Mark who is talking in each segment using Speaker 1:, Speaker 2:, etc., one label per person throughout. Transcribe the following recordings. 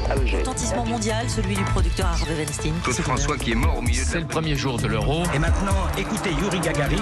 Speaker 1: Alger.
Speaker 2: Retentissement mondial, celui du producteur Harvey Weinstein.
Speaker 3: Claude François qui est mort au milieu de
Speaker 4: C'est le premier jour de l'Euro.
Speaker 5: Et maintenant, écoutez Yuri Gagarin.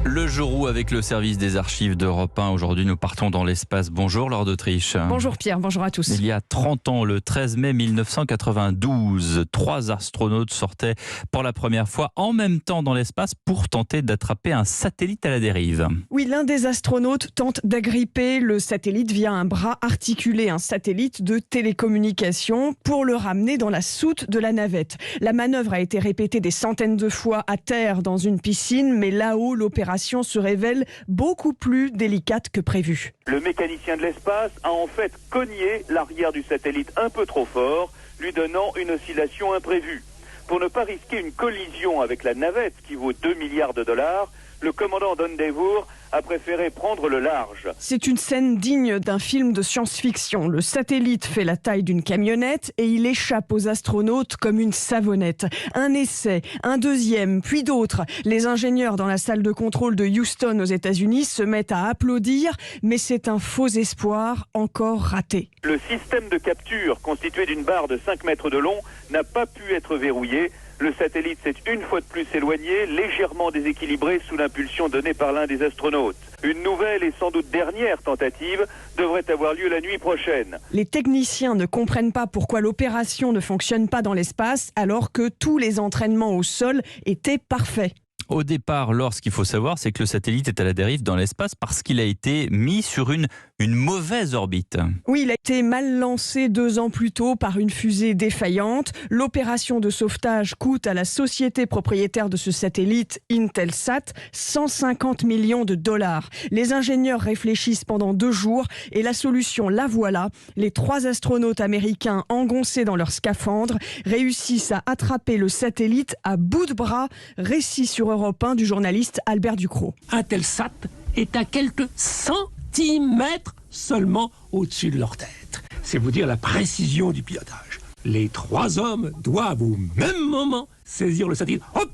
Speaker 6: Le jour où, avec le service des archives d'Europe 1, aujourd'hui nous partons dans l'espace. Bonjour Laure d'Autriche.
Speaker 7: Bonjour Pierre, bonjour à tous.
Speaker 6: Il y a 30 ans, le 13 mai 1992, 3 astronautes sortaient pour la première fois en même temps dans l'espace pour tenter d'attraper un satellite à la dérive.
Speaker 7: Oui, l'un des astronautes tente d'agripper le satellite via un bras articulé, un satellite de télécommunication, pour le ramener dans la soute de la navette. La manœuvre a été répétée des centaines de fois à terre dans une piscine, mais là-haut, l'opération se révèle beaucoup plus délicate que prévu.
Speaker 8: Le mécanicien de l'espace a en fait cogné l'arrière du satellite un peu trop fort, lui donnant une oscillation imprévue. Pour ne pas risquer une collision avec la navette qui vaut 2 milliards de dollars, le commandant d'Endeavour a préféré prendre le large.
Speaker 7: C'est une scène digne d'un film de science-fiction. Le satellite fait la taille d'une camionnette et il échappe aux astronautes comme une savonnette. Un essai, un deuxième, puis d'autres. Les ingénieurs dans la salle de contrôle de Houston aux États-Unis se mettent à applaudir, mais c'est un faux espoir encore raté.
Speaker 8: Le système de capture, constitué d'une barre de 5 mètres de long, n'a pas pu être verrouillé. Le satellite s'est une fois de plus éloigné, légèrement déséquilibré sous l'impulsion donnée par l'un des astronautes. Une nouvelle et sans doute dernière tentative devrait avoir lieu la nuit prochaine.
Speaker 7: Les techniciens ne comprennent pas pourquoi l'opération ne fonctionne pas dans l'espace alors que tous les entraînements au sol étaient parfaits.
Speaker 6: Au départ, Laure, ce qu'il faut savoir, c'est que le satellite est à la dérive dans l'espace parce qu'il a été mis sur une mauvaise orbite.
Speaker 7: Oui, il a été mal lancé 2 ans plus tôt par une fusée défaillante. L'opération de sauvetage coûte à la société propriétaire de ce satellite, Intelsat, 150 millions de dollars. Les ingénieurs réfléchissent pendant 2 jours et la solution, la voilà. Les 3 astronautes américains engoncés dans leur scaphandre réussissent à attraper le satellite à bout de bras, récit sur Europe 1 du journaliste Albert Ducrot.
Speaker 4: Intelsat est à quelques centimètres seulement au-dessus de leur tête. C'est vous dire la précision du pilotage. Les 3 hommes doivent au même moment saisir le satellite. Hop!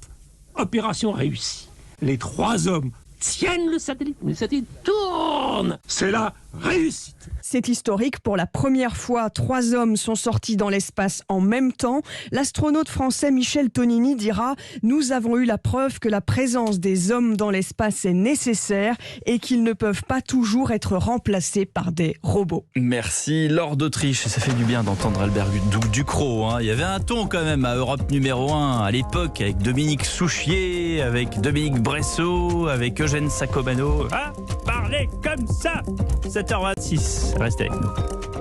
Speaker 4: Opération réussie. Les 3 hommes tiennent le satellite tourne. C'est la réussite.
Speaker 7: C'est historique. Pour la première fois, 3 hommes sont sortis dans l'espace en même temps. L'astronaute français Michel Tonini dira « Nous avons eu la preuve que la présence des hommes dans l'espace est nécessaire et qu'ils ne peuvent pas toujours être remplacés par des robots. »
Speaker 6: Merci Laure d'Autriche. Ça fait du bien d'entendre Albert Ducrot. Il y avait un ton quand même à Europe numéro 1 à l'époque avec Dominique Souchier, avec Dominique Bressot, avec Eugène Sacomano. Parlez comme ça 7h26, restez avec nous.